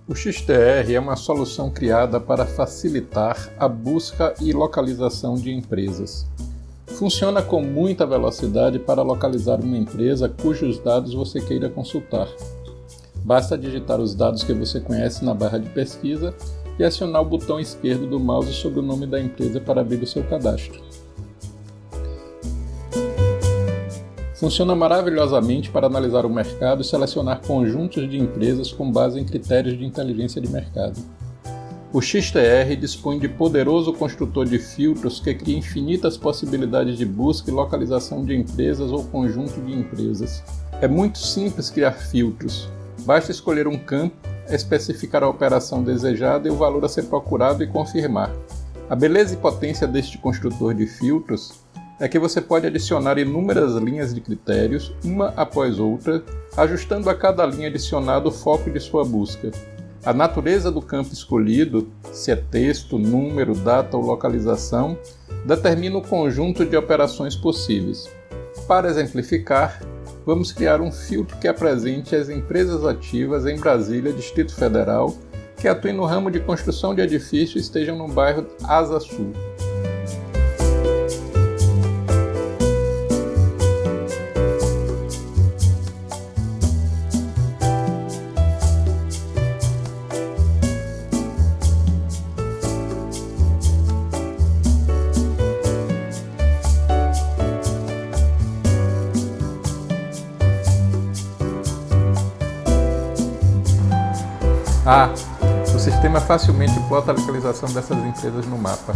O XTR é uma solução criada para facilitar a busca e localização de empresas. Funciona com muita velocidade para localizar uma empresa cujos dados você queira consultar. Basta digitar os dados que você conhece na barra de pesquisa e acionar o botão esquerdo do mouse sobre o nome da empresa para abrir o seu cadastro. Funciona maravilhosamente para analisar o mercado e selecionar conjuntos de empresas com base em critérios de inteligência de mercado. O XTR dispõe de poderoso construtor de filtros que cria infinitas possibilidades de busca e localização de empresas ou conjunto de empresas. É muito simples criar filtros. Basta escolher um campo, especificar a operação desejada e o valor a ser procurado e confirmar. A beleza e potência deste construtor de filtros é que você pode adicionar inúmeras linhas de critérios, uma após outra, ajustando a cada linha adicionada o foco de sua busca. A natureza do campo escolhido, se é texto, número, data ou localização, determina o conjunto de operações possíveis. Para exemplificar, vamos criar um filtro que apresente as empresas ativas em Brasília, Distrito Federal, que atuem no ramo de construção de edifícios e estejam no bairro Asa Sul. O sistema facilmente plota a localização dessas empresas no mapa.